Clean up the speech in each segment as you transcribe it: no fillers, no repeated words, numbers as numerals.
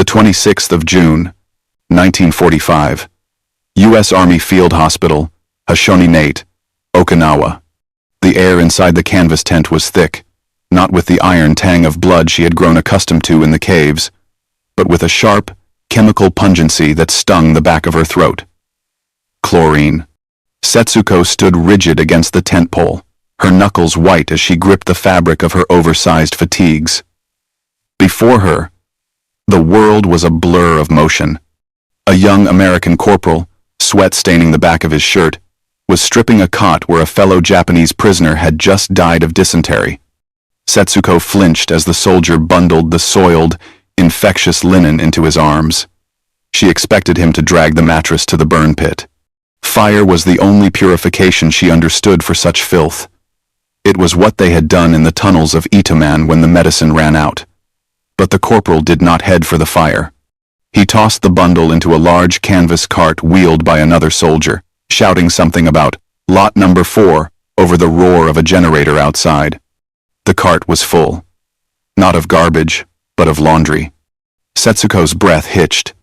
The 26th of June, 1945. U.S. Army Field Hospital, Hasshoninate, Okinawa. The air inside the canvas tent was thick, not with the iron tang of blood she had grown accustomed to in the caves, but with a sharp, chemical pungency that stung the back of her throat. Chlorine. Setsuko stood rigid against the tent pole, her knuckles white as she gripped the fabric of her oversized fatigues. Before her, the world was a blur of motion. A young American corporal, sweat staining the back of his shirt, was stripping a cot where a fellow Japanese prisoner had just died of dysentery. Setsuko flinched as the soldier bundled the soiled, infectious linen into his arms. She expected him to drag the mattress to the burn pit. Fire was the only purification she understood for such filth. It was what they had done in the tunnels of Itaman when the medicine ran out. But the corporal did not head for the fire. He tossed the bundle into a large canvas cart wheeled by another soldier, shouting something about lot number 4 over the roar of a generator outside. The cart was full. Not of garbage, but of laundry. Setsuko's breath hitched.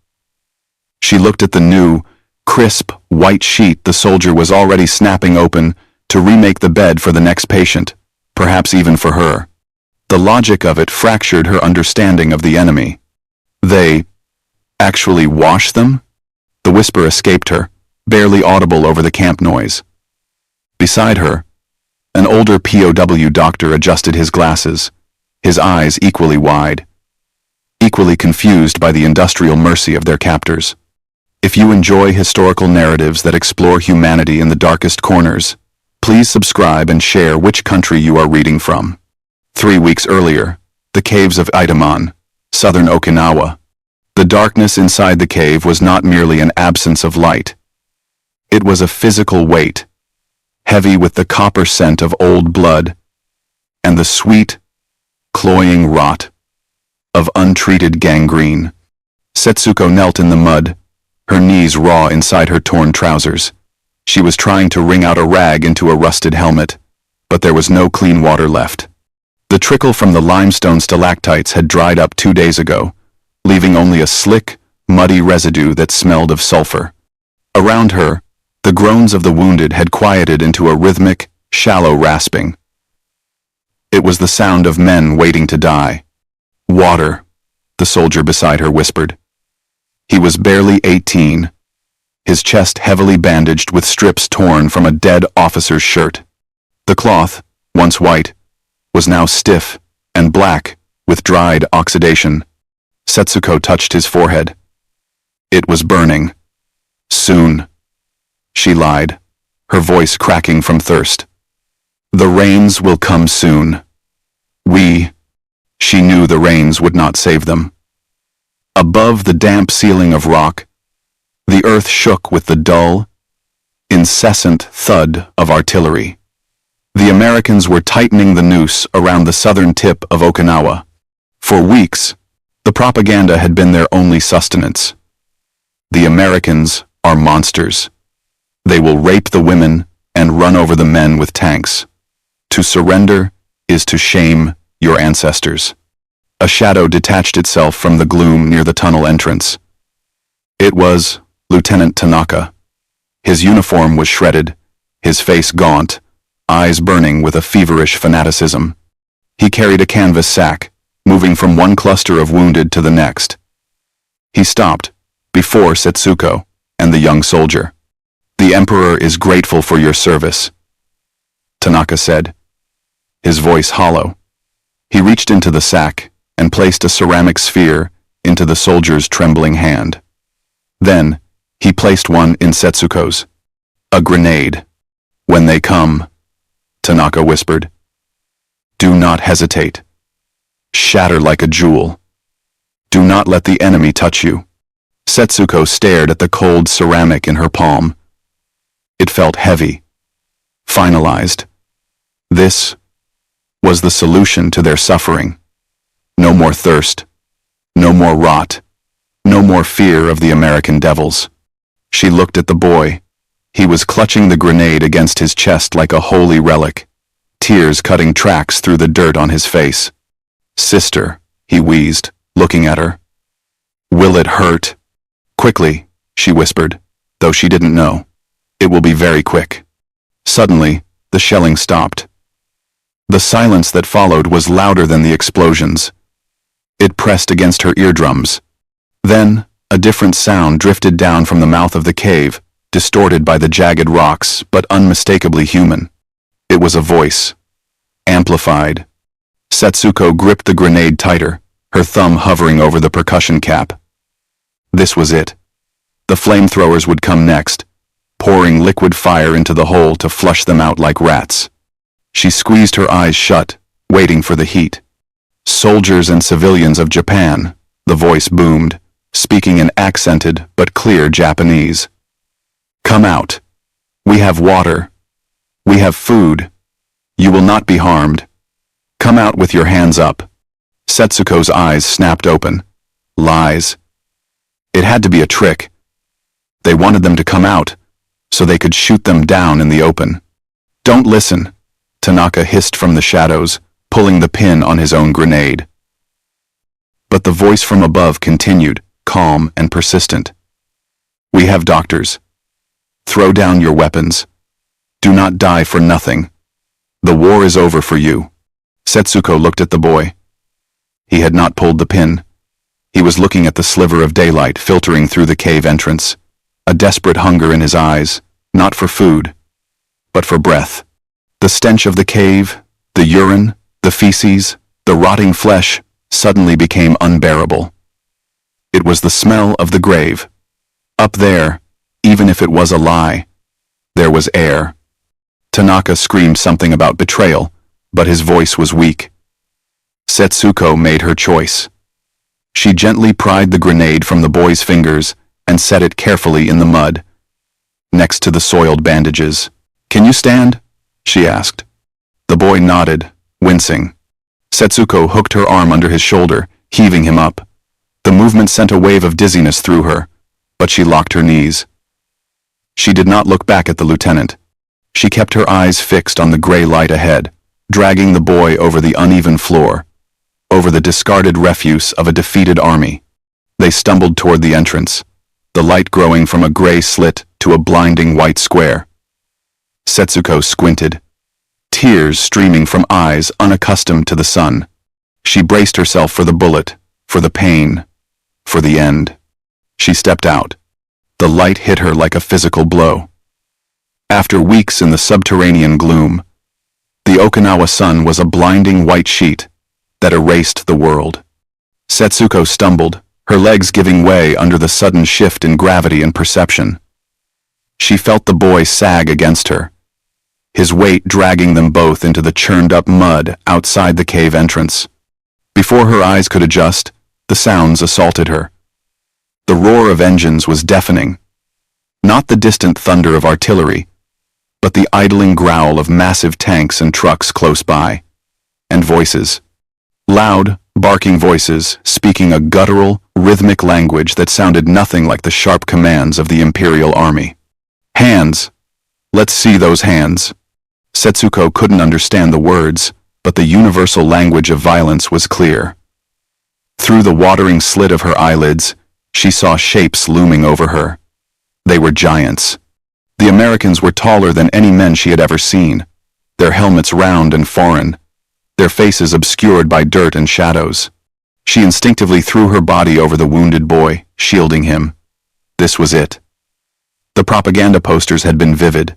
She looked at the new, crisp, white sheet the soldier was already snapping open to remake the bed for the next patient, perhaps even for her. The logic of it fractured her understanding of the enemy. They actually wash them? The whisper escaped her, barely audible over the camp noise. Beside her, an older POW doctor adjusted his glasses, his eyes equally wide, equally confused by the industrial mercy of their captors. If you enjoy historical narratives that explore humanity in the darkest corners, please subscribe and share which country you are reading from. 3 weeks earlier, the caves of Itaman, southern Okinawa. The darkness inside the cave was not merely an absence of light. It was a physical weight, heavy with the copper scent of old blood and the sweet, cloying rot of untreated gangrene. Setsuko knelt in the mud, her knees raw inside her torn trousers. She was trying to wring out a rag into a rusted helmet, but there was no clean water left. The trickle from the limestone stalactites had dried up 2 days ago, leaving only a slick, muddy residue that smelled of sulfur. Around her, the groans of the wounded had quieted into a rhythmic, shallow rasping. It was the sound of men waiting to die. Water, the soldier beside her whispered. He was barely 18, his chest heavily bandaged with strips torn from a dead officer's shirt. The cloth, once white, was now stiff and black with dried oxidation. Setsuko touched his forehead. It was burning. Soon. She lied, her voice cracking from thirst. The rains will come soon. She knew the rains would not save them. Above the damp ceiling of rock, the earth shook with the dull, incessant thud of artillery. The Americans were tightening the noose around the southern tip of Okinawa. For weeks, the propaganda had been their only sustenance. The Americans are monsters. They will rape the women and run over the men with tanks. To surrender is to shame your ancestors. A shadow detached itself from the gloom near the tunnel entrance. It was Lieutenant Tanaka. His uniform was shredded, his face gaunt, eyes burning with a feverish fanaticism. He carried a canvas sack, moving from one cluster of wounded to the next. He stopped, before Setsuko and the young soldier. "The Emperor is grateful for your service," Tanaka said, his voice hollow. He reached into the sack and placed a ceramic sphere into the soldier's trembling hand. Then, he placed one in Setsuko's. "A grenade. When they come," Tanaka whispered, "do not hesitate. Shatter like a jewel. Do not let the enemy touch you." Setsuko stared at the cold ceramic in her palm. It felt heavy, finalized. This was the solution to their suffering. No more thirst, no more rot, no more fear of the American devils. She looked at the boy. He was clutching the grenade against his chest like a holy relic, tears cutting tracks through the dirt on his face. "Sister," he wheezed, looking at her. it hurt?" "Quickly," she whispered, though she didn't know. "It will be very quick." Suddenly, the shelling stopped. The silence that followed was louder than the explosions. It pressed against her eardrums. Then, a different sound drifted down from the mouth of the cave, distorted by the jagged rocks, but unmistakably human. It was a voice. Amplified. Setsuko gripped the grenade tighter, her thumb hovering over the percussion cap. This was it. The flamethrowers would come next, pouring liquid fire into the hole to flush them out like rats. She squeezed her eyes shut, waiting for the heat. "Soldiers and civilians of Japan," the voice boomed, speaking in accented but clear Japanese. "Come out. We have water. We have food. You will not be harmed. Come out with your hands up." Setsuko's eyes snapped open. Lies. It had to be a trick. They wanted them to come out, so they could shoot them down in the open. "Don't listen," Tanaka hissed from the shadows, pulling the pin on his own grenade. But the voice from above continued, calm and persistent. "We have doctors. Throw down your weapons. Do not die for nothing. The war is over for you." Setsuko looked at the boy. He had not pulled the pin. He was looking at the sliver of daylight filtering through the cave entrance, a desperate hunger in his eyes, not for food, but for breath. The stench of the cave, the urine, the feces, the rotting flesh, suddenly became unbearable. It was the smell of the grave. Up there, even if it was a lie, there was air. Tanaka screamed something about betrayal, but his voice was weak. Setsuko made her choice. She gently pried the grenade from the boy's fingers and set it carefully in the mud, next to the soiled bandages. "Can you stand?" she asked. The boy nodded, wincing. Setsuko hooked her arm under his shoulder, heaving him up. The movement sent a wave of dizziness through her, but she locked her knees. She did not look back at the lieutenant. She kept her eyes fixed on the gray light ahead, dragging the boy over the uneven floor, over the discarded refuse of a defeated army. They stumbled toward the entrance, the light growing from a gray slit to a blinding white square. Setsuko squinted, tears streaming from eyes unaccustomed to the sun. She braced herself for the bullet, for the pain, for the end. She stepped out. The light hit her like a physical blow. After weeks in the subterranean gloom, the Okinawa sun was a blinding white sheet that erased the world. Setsuko stumbled, her legs giving way under the sudden shift in gravity and perception. She felt the boy sag against her, his weight dragging them both into the churned-up mud outside the cave entrance. Before her eyes could adjust, the sounds assaulted her. The roar of engines was deafening. Not the distant thunder of artillery, but the idling growl of massive tanks and trucks close by. And voices. Loud, barking voices, speaking a guttural, rhythmic language that sounded nothing like the sharp commands of the Imperial Army. "Hands! Let's see those hands!" Setsuko couldn't understand the words, but the universal language of violence was clear. Through the watering slit of her eyelids, she saw shapes looming over her. They were giants. The Americans were taller than any men she had ever seen, their helmets round and foreign, their faces obscured by dirt and shadows. She instinctively threw her body over the wounded boy, shielding him. This was it. The propaganda posters had been vivid.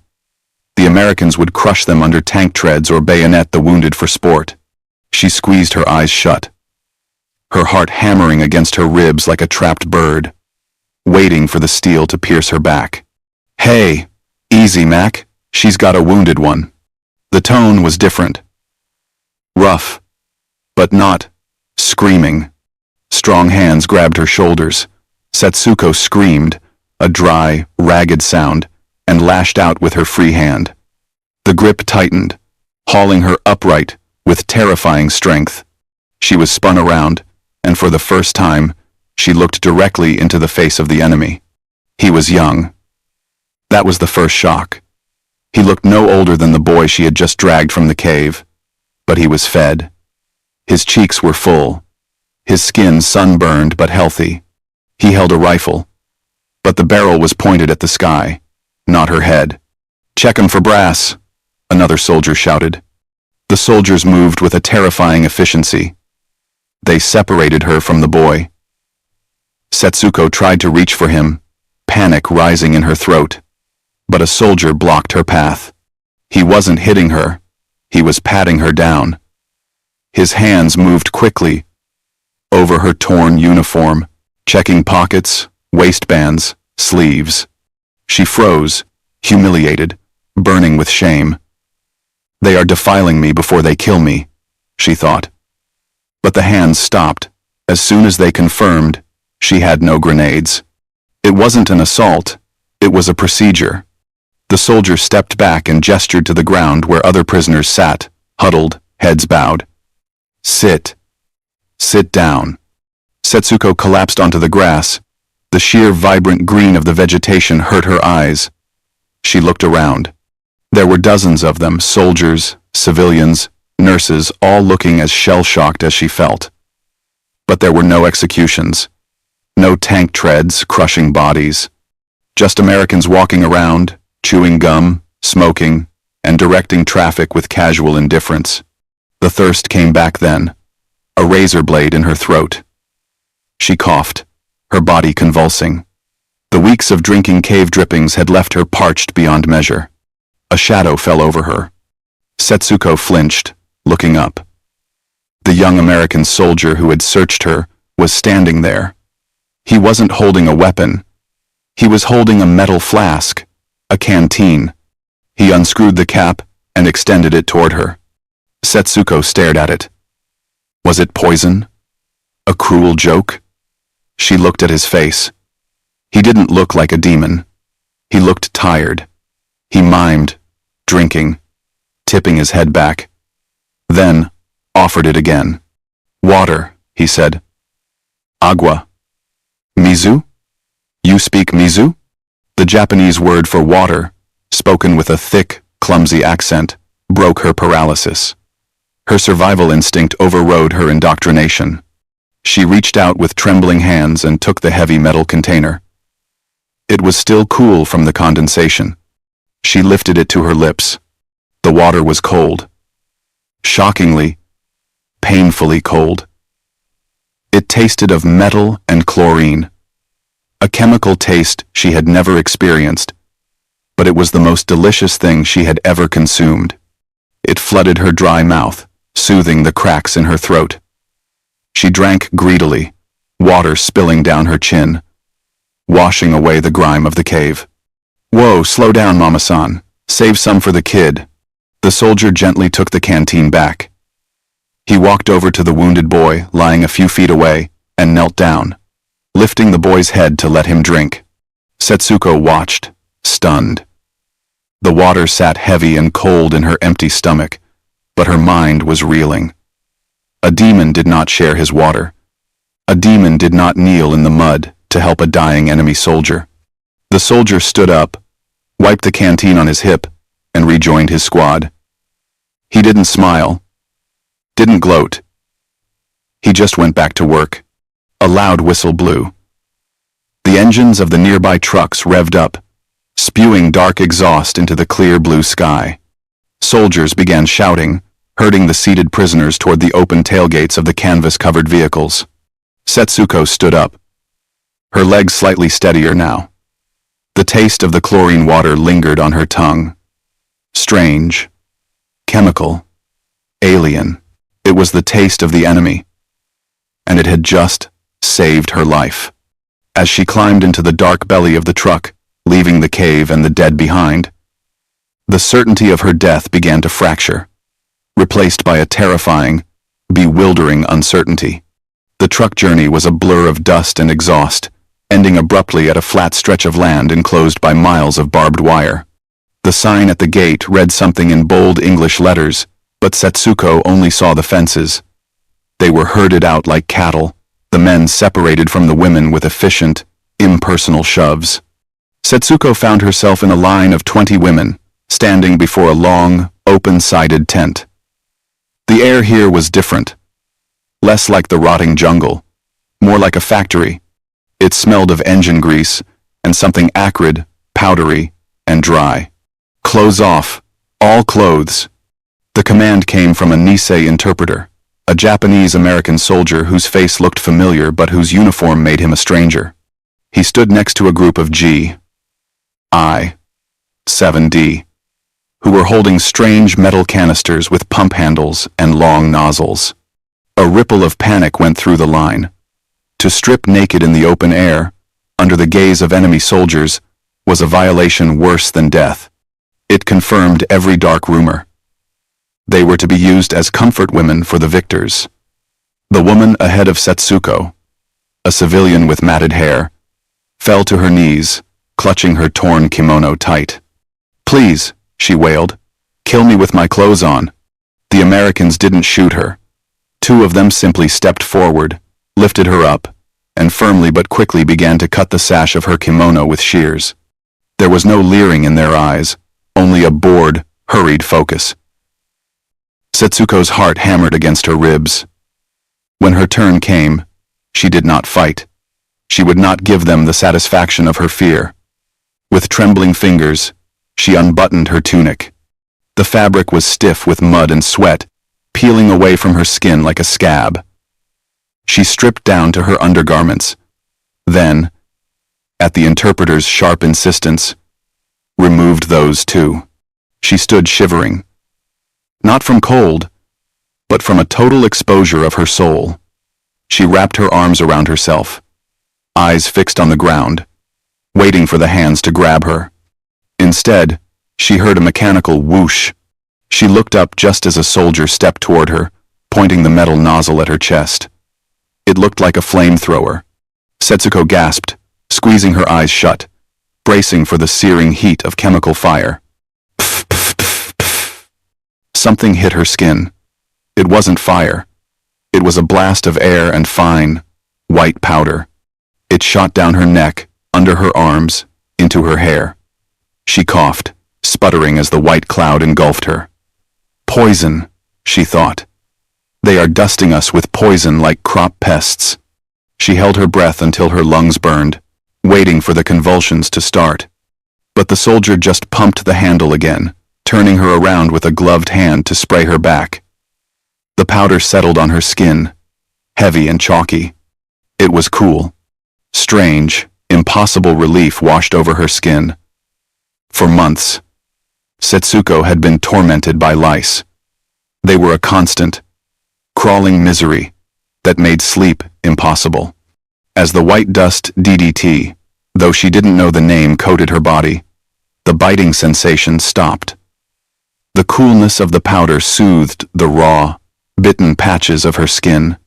The Americans would crush them under tank treads or bayonet the wounded for sport. She squeezed her eyes shut, her heart hammering against her ribs like a trapped bird, waiting for the steel to pierce her back. "Hey, easy, Mac. She's got a wounded one." The tone was different. Rough, but not screaming. Strong hands grabbed her shoulders. Setsuko screamed, a dry, ragged sound, and lashed out with her free hand. The grip tightened, hauling her upright with terrifying strength. She was spun around, and for the first time, she looked directly into the face of the enemy. He was young. That was the first shock. He looked no older than the boy she had just dragged from the cave, but he was fed. His cheeks were full, his skin sunburned but healthy. He held a rifle, but the barrel was pointed at the sky, not her head. "Check 'em for brass," another soldier shouted. The soldiers moved with a terrifying efficiency. They separated her from the boy. Setsuko tried to reach for him, panic rising in her throat, but a soldier blocked her path. He wasn't hitting her, he was patting her down. His hands moved quickly over her torn uniform, checking pockets, waistbands, sleeves. She froze, humiliated, burning with shame. "They are defiling me before they kill me," she thought. But the hands stopped as soon as they confirmed she had no grenades. It wasn't an assault, it was a procedure. The soldier stepped back and gestured to the ground where other prisoners sat, huddled, heads bowed. "Sit. Sit down." Setsuko collapsed onto the grass. The sheer vibrant green of the vegetation hurt her eyes. She looked around. There were dozens of them, soldiers, civilians, nurses, all looking as shell-shocked as she felt. But there were no executions. No tank treads crushing bodies. Just Americans walking around, chewing gum, smoking, and directing traffic with casual indifference. The thirst came back then, a razor blade in her throat. She coughed, her body convulsing. The weeks of drinking cave drippings had left her parched beyond measure. A shadow fell over her. Setsuko flinched, looking up. The young American soldier who had searched her was standing there. He wasn't holding a weapon. He was holding a metal flask, a canteen. He unscrewed the cap and extended it toward her. Setsuko stared at it. Was it poison? A cruel joke? She looked at his face. He didn't look like a demon. He looked tired. He mimed, drinking, tipping his head back. Then offered it again. "Water," he said. "Agua. Mizu? You speak Mizu?" The Japanese word for water, spoken with a thick, clumsy accent, broke her paralysis. Her survival instinct overrode her indoctrination. She reached out with trembling hands and took the heavy metal container. It was still cool from the condensation. She lifted it to her lips. The water was cold. Shockingly, painfully cold. It tasted of metal and chlorine. A chemical taste she had never experienced, but it was the most delicious thing she had ever consumed. It flooded her dry mouth, soothing the cracks in her throat. She drank greedily, water spilling down her chin, washing away the grime of the cave. "Whoa, slow down, Mama-san. Save some for the kid." The soldier gently took the canteen back. He walked over to the wounded boy, lying a few feet away, and knelt down, lifting the boy's head to let him drink. Setsuko watched, stunned. The water sat heavy and cold in her empty stomach, but her mind was reeling. A demon did not share his water. A demon did not kneel in the mud to help a dying enemy soldier. The soldier stood up, wiped the canteen on his hip, and rejoined his squad. He didn't smile, didn't gloat. He just went back to work. A loud whistle blew. The engines of the nearby trucks revved up, spewing dark exhaust into the clear blue sky. Soldiers began shouting, herding the seated prisoners toward the open tailgates of the canvas-covered vehicles. Setsuko stood up, her legs slightly steadier now. The taste of the chlorine water lingered on her tongue. Strange, chemical, alien. It was the taste of the enemy, and it had just saved her life. As she climbed into the dark belly of the truck, leaving the cave and the dead behind, the certainty of her death began to fracture, replaced by a terrifying, bewildering uncertainty. The truck journey was a blur of dust and exhaust, ending abruptly at a flat stretch of land enclosed by miles of barbed wire. The sign at the gate read something in bold English letters, but Setsuko only saw the fences. They were herded out like cattle, the men separated from the women with efficient, impersonal shoves. Setsuko found herself in a line of 20 women, standing before a long, open-sided tent. The air here was different, less like the rotting jungle, more like a factory. It smelled of engine grease and something acrid, powdery, and dry. "Clothes off, all clothes." The command came from a Nisei interpreter, a Japanese-American soldier whose face looked familiar but whose uniform made him a stranger. He stood next to a group of WW2 7D, who were holding strange metal canisters with pump handles and long nozzles. A ripple of panic went through the line. To strip naked in the open air, under the gaze of enemy soldiers, was a violation worse than death. It confirmed every dark rumor. They were to be used as comfort women for the victors. The woman ahead of Setsuko, a civilian with matted hair, fell to her knees, clutching her torn kimono tight. "Please," she wailed, "kill me with my clothes on." The Americans didn't shoot her. Two of them simply stepped forward, lifted her up, and firmly but quickly began to cut the sash of her kimono with shears. There was no leering in their eyes, only a bored, hurried focus. Setsuko's heart hammered against her ribs. When her turn came, she did not fight. She would not give them the satisfaction of her fear. With trembling fingers, she unbuttoned her tunic. The fabric was stiff with mud and sweat, peeling away from her skin like a scab. She stripped down to her undergarments. Then, at the interpreter's sharp insistence, removed those too. She stood shivering. Not from cold, but from a total exposure of her soul. She wrapped her arms around herself, eyes fixed on the ground, waiting for the hands to grab her. Instead, she heard a mechanical whoosh. She looked up just as a soldier stepped toward her, pointing the metal nozzle at her chest. It looked like a flamethrower. Setsuko gasped, squeezing her eyes shut, bracing for the searing heat of chemical fire. Pff, pff, pff, pff. Something hit her skin. It wasn't fire. It was a blast of air and fine, white powder. It shot down her neck, under her arms, into her hair. She coughed, sputtering as the white cloud engulfed her. "Poison," she thought. "They are dusting us with poison like crop pests." She held her breath until her lungs burned, waiting for the convulsions to start. But the soldier just pumped the handle again, turning her around with a gloved hand to spray her back. The powder settled on her skin, heavy and chalky. It was cool. Strange, impossible relief washed over her skin. For months, Setsuko had been tormented by lice. They were a constant, crawling misery that made sleep impossible. As the white dust DDT, though she didn't know the name, coated her body, the biting sensation stopped. The coolness of the powder soothed the raw, bitten patches of her skin.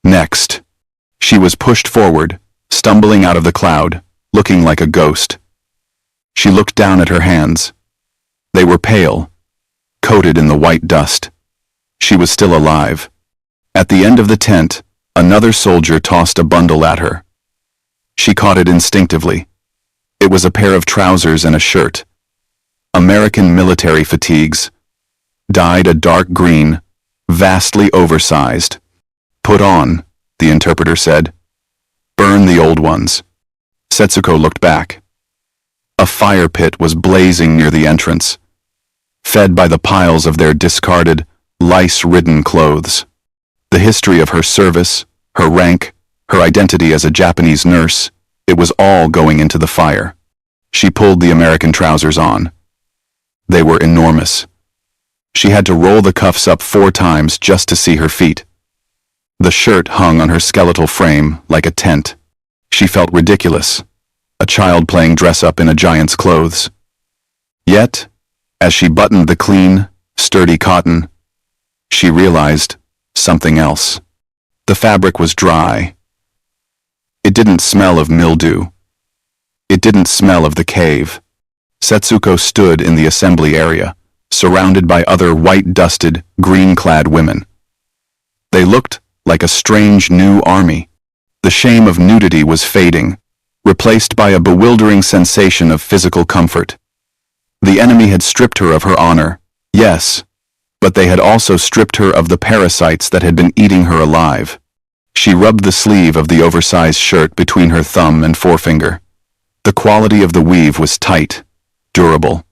Next, she was pushed forward, stumbling out of the cloud, looking like a ghost. She looked down at her hands. They were pale, coated in the white dust. She was still alive. At the end of the tent, another soldier tossed a bundle at her. She caught it instinctively. It was a pair of trousers and a shirt. American military fatigues, dyed a dark green, vastly oversized. "Put on," the interpreter said. "Burn the old ones." Setsuko looked back. A fire pit was blazing near the entrance, fed by the piles of their discarded, lice-ridden clothes. The history of her service, her rank, her identity as a Japanese nurse, it was all going into the fire. She pulled the American trousers on. They were enormous. She had to roll the cuffs up 4 times just to see her feet. The shirt hung on her skeletal frame like a tent. She felt ridiculous, a child playing dress-up in a giant's clothes. Yet, as she buttoned the clean, sturdy cotton, she realized something else. The fabric was dry. It didn't smell of mildew. It didn't smell of the cave. Setsuko stood in the assembly area, surrounded by other white-dusted, green-clad women. They looked like a strange new army. The shame of nudity was fading, replaced by a bewildering sensation of physical comfort. The enemy had stripped her of her honor, yes, but they had also stripped her of the parasites that had been eating her alive. She rubbed the sleeve of the oversized shirt between her thumb and forefinger. The quality of the weave was tight, durable.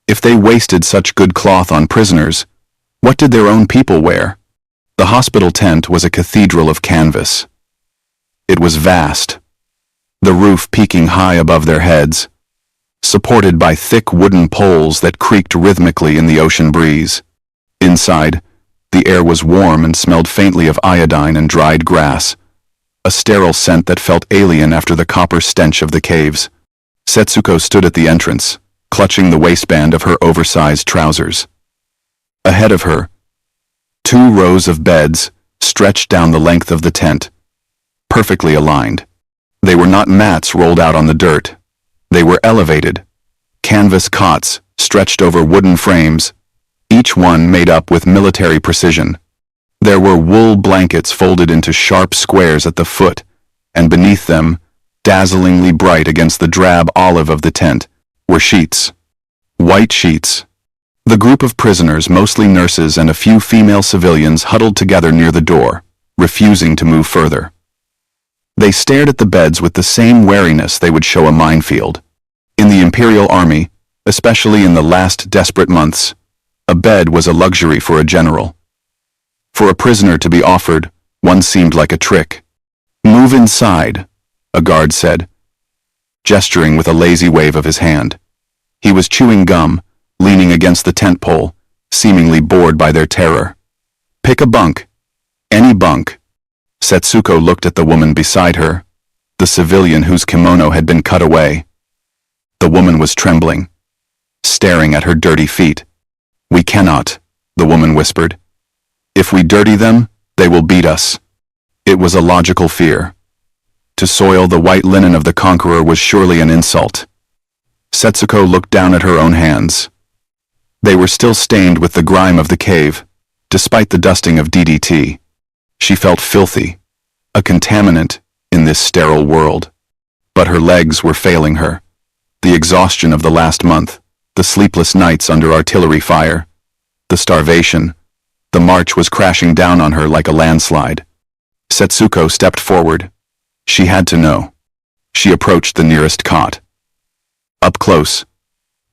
If they wasted such good cloth on prisoners, what did their own people wear? The hospital tent was a cathedral of canvas. It was vast, the roof peaking high above their heads, supported by thick wooden poles that creaked rhythmically in the ocean breeze. Inside, the air was warm and smelled faintly of iodine and dried grass, a sterile scent that felt alien after the copper stench of the caves. Setsuko stood at the entrance, clutching the waistband of her oversized trousers. Ahead of her, 2 rows of beds stretched down the length of the tent, perfectly aligned. They were not mats rolled out on the dirt. They were elevated, canvas cots stretched over wooden frames, each one made up with military precision. There were wool blankets folded into sharp squares at the foot, and beneath them, dazzlingly bright against the drab olive of the tent, were sheets. White sheets. The group of prisoners, mostly nurses and a few female civilians, huddled together near the door, refusing to move further. They stared at the beds with the same wariness they would show a minefield. In the Imperial Army, especially in the last desperate months, a bed was a luxury for a general. For a prisoner to be offered, one seemed like a trick. "Move inside," a guard said, gesturing with a lazy wave of his hand. He was chewing gum, leaning against the tent pole, seemingly bored by their terror. "Pick a bunk. Any bunk." Setsuko looked at the woman beside her, the civilian whose kimono had been cut away. The woman was trembling, staring at her dirty feet. "We cannot," the woman whispered. "If we dirty them, they will beat us." It was a logical fear. To soil the white linen of the conqueror was surely an insult. Setsuko looked down at her own hands. They were still stained with the grime of the cave, despite the dusting of DDT. She felt filthy, a contaminant in this sterile world. But her legs were failing her. The exhaustion of the last month, the sleepless nights under artillery fire, the starvation, the march was crashing down on her like a landslide. Setsuko stepped forward. She had to know. She approached the nearest cot. Up close,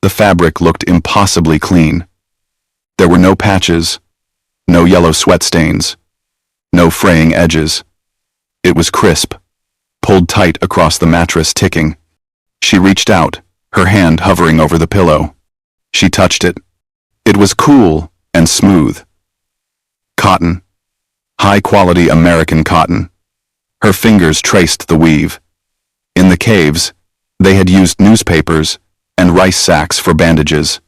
the fabric looked impossibly clean. There were no patches, no yellow sweat stains, no fraying edges. It was crisp, pulled tight across the mattress, ticking. She reached out, her hand hovering over the pillow. She touched it. It was cool and smooth. Cotton. High-quality American cotton. Her fingers traced the weave. In the caves, they had used newspapers and rice sacks for bandages.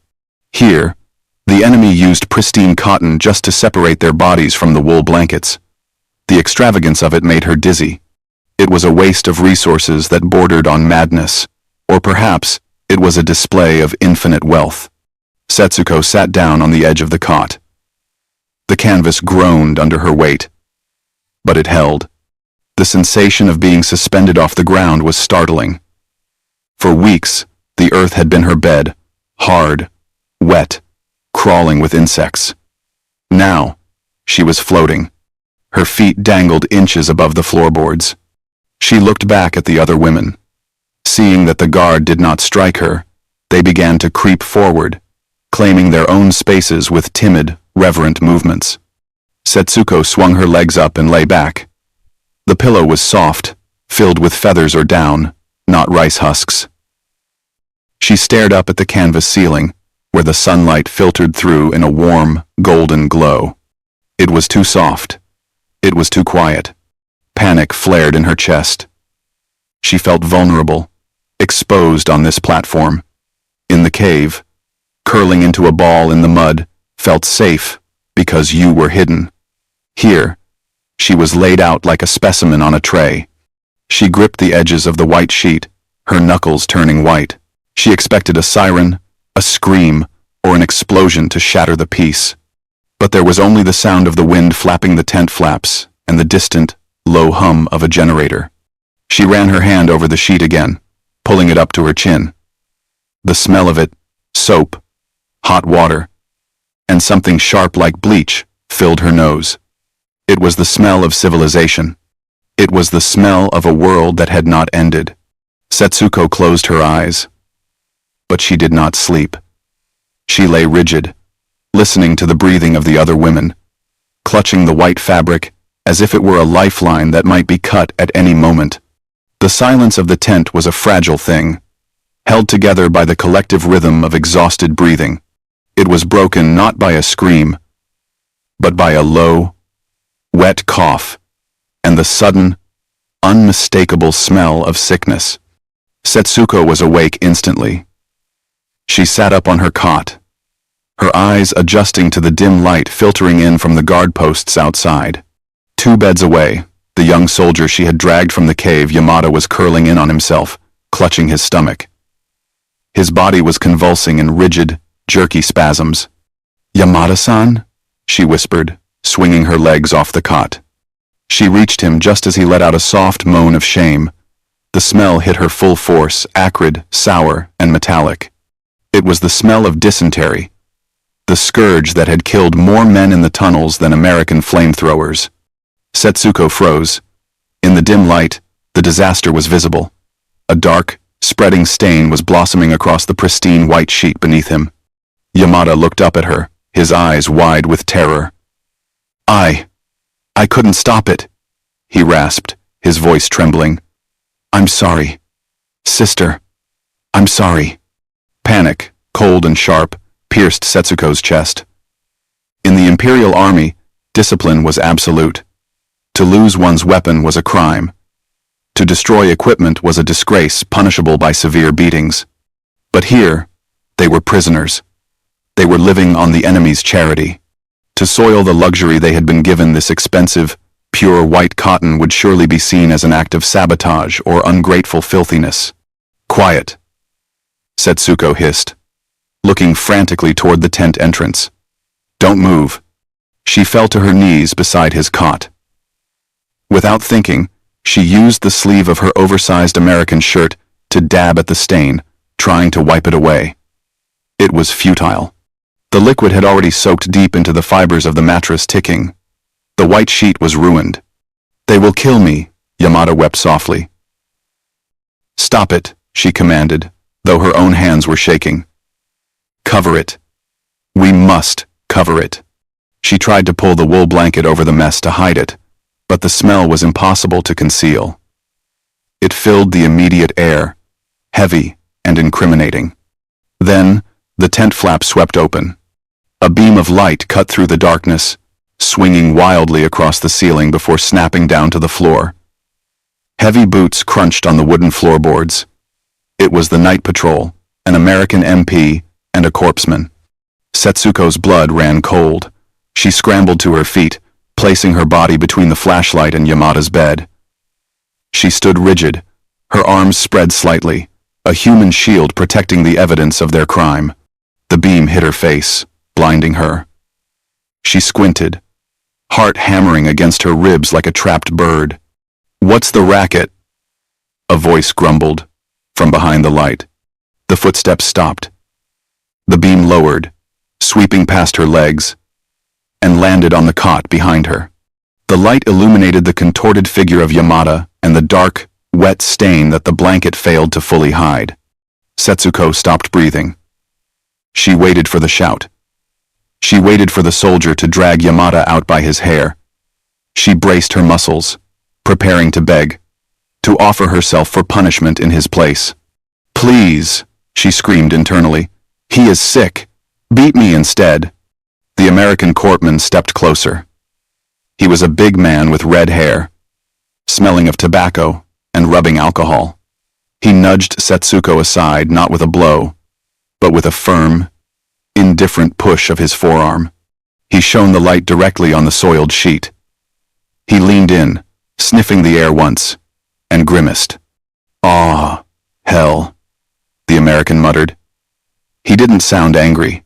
Here, the enemy used pristine cotton just to separate their bodies from the wool blankets. The extravagance of it made her dizzy. It was a waste of resources that bordered on madness, or perhaps it was a display of infinite wealth. Setsuko sat down on the edge of the cot. The canvas groaned under her weight, but it held. The sensation of being suspended off the ground was startling. For weeks, the earth had been her bed, hard, wet, crawling with insects. Now, she was floating. Her feet dangled inches above the floorboards. She looked back at the other women. Seeing that the guard did not strike her, they began to creep forward, claiming their own spaces with timid, reverent movements. Setsuko swung her legs up and lay back. The pillow was soft, filled with feathers or down, not rice husks. She stared up at the canvas ceiling, where the sunlight filtered through in a warm, golden glow. It was too soft. It was too quiet. Panic flared in her chest. She felt vulnerable, exposed on this platform. In the cave, curling into a ball in the mud, felt safe because you were hidden. Here, she was laid out like a specimen on a tray. She gripped the edges of the white sheet, her knuckles turning white. She expected a siren, a scream, or an explosion to shatter the peace. But there was only the sound of the wind flapping the tent flaps and the distant, low hum of a generator. She ran her hand over the sheet again, pulling it up to her chin. The smell of it, soap, hot water, and something sharp like bleach, filled her nose. It was the smell of civilization. It was the smell of a world that had not ended. Setsuko closed her eyes. But she did not sleep. She lay rigid, listening to the breathing of the other women, clutching the white fabric as if it were a lifeline that might be cut at any moment. The silence of the tent was a fragile thing, held together by the collective rhythm of exhausted breathing. It was broken not by a scream, but by a low, wet cough, and the sudden, unmistakable smell of sickness. Setsuko was awake instantly. She sat up on her cot, her eyes adjusting to the dim light filtering in from the guard posts outside. 2 beds away, the young soldier she had dragged from the cave, Yamada, was curling in on himself, clutching his stomach. His body was convulsing in rigid, jerky spasms. "Yamada-san?" she whispered, swinging her legs off the cot. She reached him just as he let out a soft moan of shame. The smell hit her full force, acrid, sour, and metallic. It was the smell of dysentery, the scourge that had killed more men in the tunnels than American flamethrowers. Setsuko froze. In the dim light, the disaster was visible. A dark, spreading stain was blossoming across the pristine white sheet beneath him. Yamada looked up at her, his eyes wide with terror. I couldn't stop it," he rasped, his voice trembling. "I'm sorry. Sister, I'm sorry." Panic, cold and sharp, pierced Setsuko's chest. In the Imperial Army, discipline was absolute. To lose one's weapon was a crime. To destroy equipment was a disgrace punishable by severe beatings. But here, they were prisoners. They were living on the enemy's charity. To soil the luxury they had been given, this expensive, pure white cotton, would surely be seen as an act of sabotage or ungrateful filthiness. "Quiet," Setsuko hissed, looking frantically toward the tent entrance. "Don't move." She fell to her knees beside his cot. Without thinking, she used the sleeve of her oversized American shirt to dab at the stain, trying to wipe it away. It was futile. The liquid had already soaked deep into the fibers of the mattress, ticking. The white sheet was ruined. "They will kill me," Yamada wept softly. "Stop it," she commanded, though her own hands were shaking. "Cover it. We must cover it." She tried to pull the wool blanket over the mess to hide it, but the smell was impossible to conceal. It filled the immediate air, heavy and incriminating. Then, the tent flap swept open. A beam of light cut through the darkness, swinging wildly across the ceiling before snapping down to the floor. Heavy boots crunched on the wooden floorboards. It was the night patrol, an American MP, and a corpsman. Setsuko's blood ran cold. She scrambled to her feet, placing her body between the flashlight and Yamada's bed. She stood rigid, her arms spread slightly, a human shield protecting the evidence of their crime. The beam hit her face, blinding her. She squinted, heart hammering against her ribs like a trapped bird. "What's the racket?" a voice grumbled from behind the light. The footsteps stopped. The beam lowered, sweeping past her legs, and landed on the cot behind her. The light illuminated the contorted figure of Yamada and the dark, wet stain that the blanket failed to fully hide. Setsuko stopped breathing. She waited for the shout. She waited for the soldier to drag Yamada out by his hair. She braced her muscles, preparing to beg, to offer herself for punishment in his place. "Please," she screamed internally. "He is sick. Beat me instead." The American courtman stepped closer. He was a big man with red hair, smelling of tobacco and rubbing alcohol. He nudged Setsuko aside, not with a blow, but with a firm, indifferent push of his forearm. He shone the light directly on the soiled sheet. He leaned in, sniffing the air once, and grimaced. "Ah, hell," the American muttered. He didn't sound angry.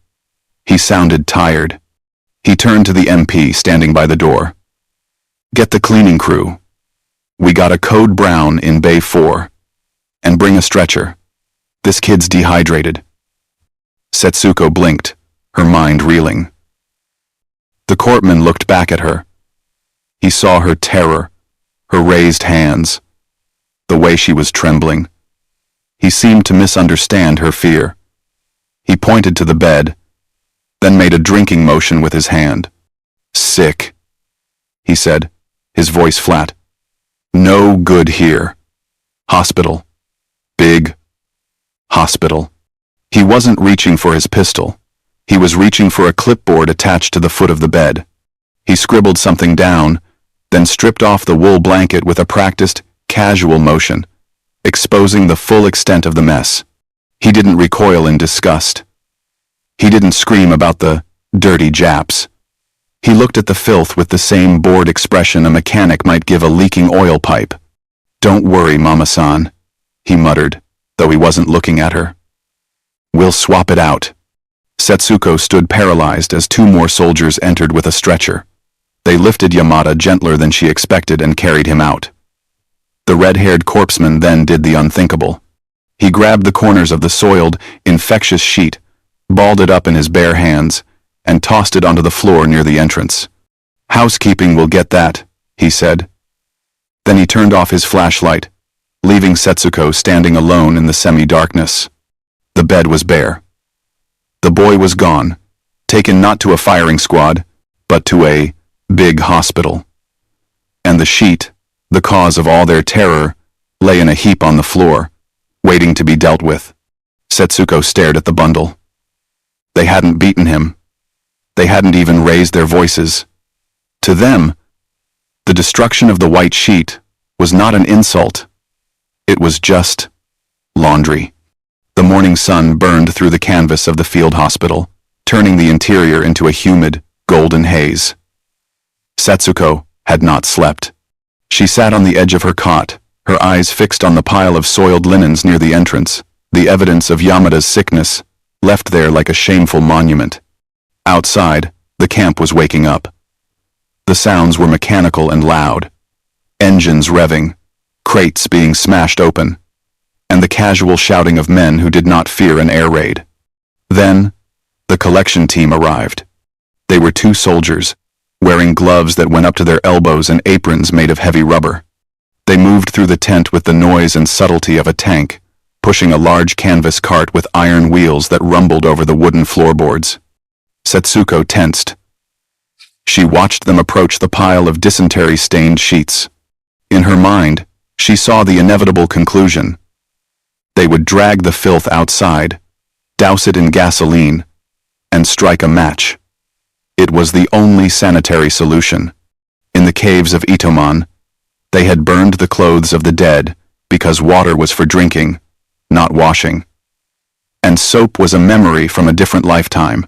He sounded tired. He turned to the MP standing by the door. "Get the cleaning crew. We got a code brown in Bay 4. And bring a stretcher. This kid's dehydrated." Setsuko blinked, her mind reeling. The courtman looked back at her. He saw her terror, her raised hands, the way she was trembling. He seemed to misunderstand her fear. He pointed to the bed, then made a drinking motion with his hand. "Sick," he said, his voice flat. "No good here. Hospital. Big hospital." He wasn't reaching for his pistol. He was reaching for a clipboard attached to the foot of the bed. He scribbled something down, then stripped off the wool blanket with a practiced, casual motion, exposing the full extent of the mess. He didn't recoil in disgust. He didn't scream about the dirty Japs. He looked at the filth with the same bored expression a mechanic might give a leaking oil pipe. "Don't worry, Mama-san," he muttered, though he wasn't looking at her. "We'll swap it out." Setsuko stood paralyzed as two more soldiers entered with a stretcher. They lifted Yamada gentler than she expected and carried him out. The red-haired corpseman then did the unthinkable. He grabbed the corners of the soiled, infectious sheet, balled it up in his bare hands, and tossed it onto the floor near the entrance. "Housekeeping will get that," he said. Then he turned off his flashlight, leaving Setsuko standing alone in the semi-darkness. The bed was bare. The boy was gone, taken not to a firing squad, but to a big hospital. And the sheet, the cause of all their terror, lay in a heap on the floor, waiting to be dealt with. Setsuko stared at the bundle. They hadn't beaten him. They hadn't even raised their voices. To them, the destruction of the white sheet was not an insult. It was just laundry. The morning sun burned through the canvas of the field hospital, turning the interior into a humid, golden haze. Setsuko had not slept. She sat on the edge of her cot, her eyes fixed on the pile of soiled linens near the entrance, the evidence of Yamada's sickness, left there like a shameful monument. Outside, the camp was waking up. The sounds were mechanical and loud. Engines revving, crates being smashed open, and the casual shouting of men who did not fear an air raid. Then, the collection team arrived. They were two soldiers, wearing gloves that went up to their elbows and aprons made of heavy rubber. They moved through the tent with the noise and subtlety of a tank, pushing a large canvas cart with iron wheels that rumbled over the wooden floorboards. Setsuko tensed. She watched them approach the pile of dysentery-stained sheets. In her mind, she saw the inevitable conclusion. They would drag the filth outside, douse it in gasoline, and strike a match. It was the only sanitary solution. In the caves of Itoman, they had burned the clothes of the dead because water was for drinking, not washing. And soap was a memory from a different lifetime.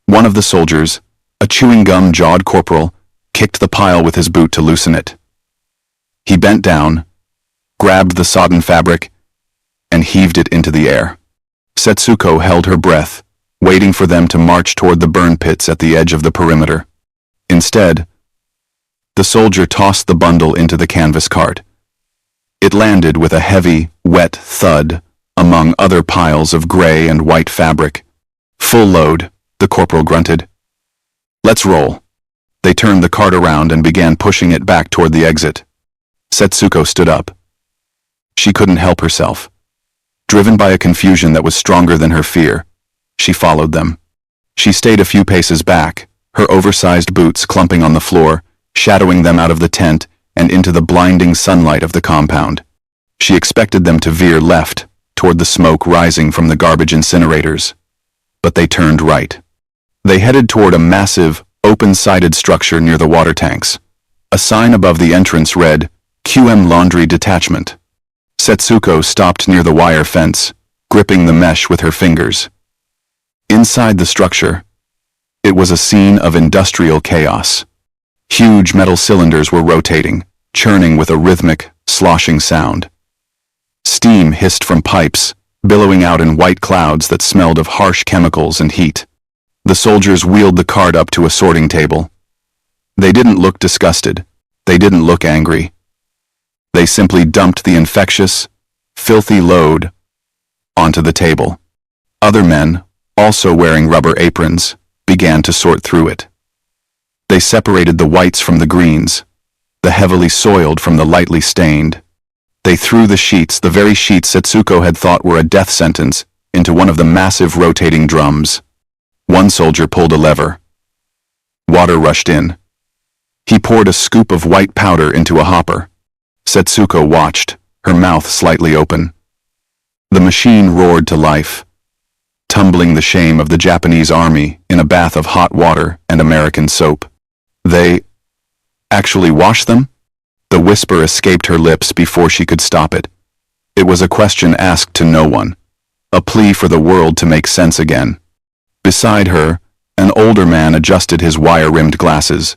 One of the soldiers, a chewing gum-jawed corporal, kicked the pile with his boot to loosen it. He bent down, grabbed the sodden fabric, and heaved it into the air. Setsuko held her breath, waiting for them to march toward the burn pits at the edge of the perimeter. Instead, the soldier tossed the bundle into the canvas cart. It landed with a heavy, wet thud among other piles of gray and white fabric. "Full load," the corporal grunted. "Let's roll." They turned the cart around and began pushing it back toward the exit. Setsuko stood up. She couldn't help herself. Driven by a confusion that was stronger than her fear, she followed them. She stayed a few paces back, her oversized boots clumping on the floor, shadowing them out of the tent and into the blinding sunlight of the compound. She expected them to veer left, toward the smoke rising from the garbage incinerators. But they turned right. They headed toward a massive, open-sided structure near the water tanks. A sign above the entrance read, "QM Laundry Detachment." Setsuko stopped near the wire fence, gripping the mesh with her fingers. Inside the structure, it was a scene of industrial chaos. Huge metal cylinders were rotating, churning with a rhythmic, sloshing sound. Steam hissed from pipes, billowing out in white clouds that smelled of harsh chemicals and heat. The soldiers wheeled the cart up to a sorting table. They didn't look disgusted. They didn't look angry. They simply dumped the infectious, filthy load onto the table. Other men, also wearing rubber aprons, began to sort through it. They separated the whites from the greens, the heavily soiled from the lightly stained. They threw the sheets, the very sheets Setsuko had thought were a death sentence, into one of the massive rotating drums. One soldier pulled a lever. Water rushed in. He poured a scoop of white powder into a hopper. Setsuko watched, her mouth slightly open. The machine roared to life, tumbling the shame of the Japanese army in a bath of hot water and American soap. They actually washed them? The whisper escaped her lips before she could stop it. It was a question asked to no one, a plea for the world to make sense again. Beside her, an older man adjusted his wire-rimmed glasses.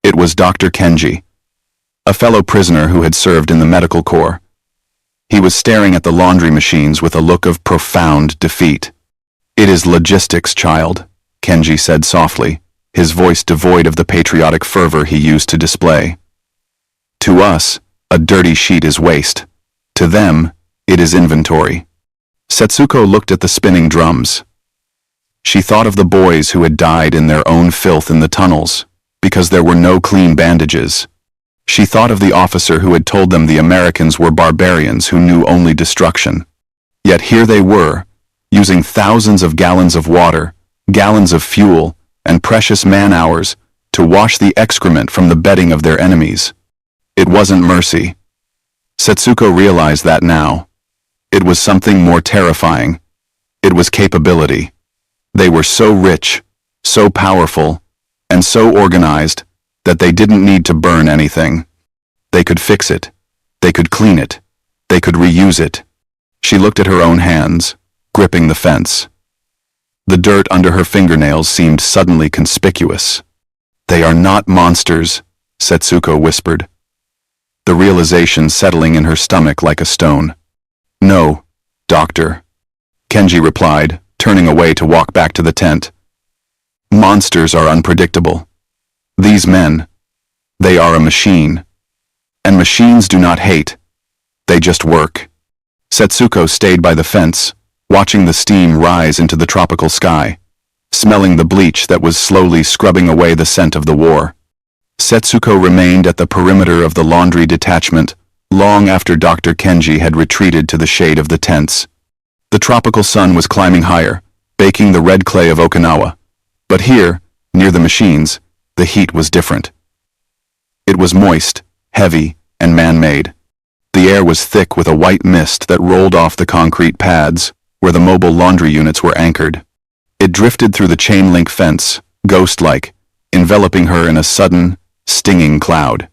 It was Dr. Kenji, a fellow prisoner who had served in the medical corps. He was staring at the laundry machines with a look of profound defeat. "It is logistics, child," Kenji said softly, his voice devoid of the patriotic fervor he used to display. "To us, a dirty sheet is waste. To them, it is inventory." Setsuko looked at the spinning drums. She thought of the boys who had died in their own filth in the tunnels, because there were no clean bandages. She thought of the officer who had told them the Americans were barbarians who knew only destruction. Yet here they were, using thousands of gallons of water, gallons of fuel, and precious man-hours to wash the excrement from the bedding of their enemies. It wasn't mercy. Setsuko realized that now. It was something more terrifying. It was capability. They were so rich, so powerful, and so organized that they didn't need to burn anything. They could fix it. They could clean it. They could reuse it. She looked at her own hands, gripping the fence. The dirt under her fingernails seemed suddenly conspicuous. "They are not monsters," Setsuko whispered, the realization settling in her stomach like a stone. "No, doctor," Kenji replied, turning away to walk back to the tent. "Monsters are unpredictable. These men, they are a machine. And machines do not hate. They just work." Setsuko stayed by the fence, watching the steam rise into the tropical sky, smelling the bleach that was slowly scrubbing away the scent of the war. Setsuko remained at the perimeter of the laundry detachment long after Dr. Kenji had retreated to the shade of the tents. The tropical sun was climbing higher, baking the red clay of Okinawa. But here, near the machines, the heat was different. It was moist, heavy, and man-made. The air was thick with a white mist that rolled off the concrete pads where the mobile laundry units were anchored. It drifted through the chain-link fence, ghost-like, enveloping her in a sudden, stinging cloud.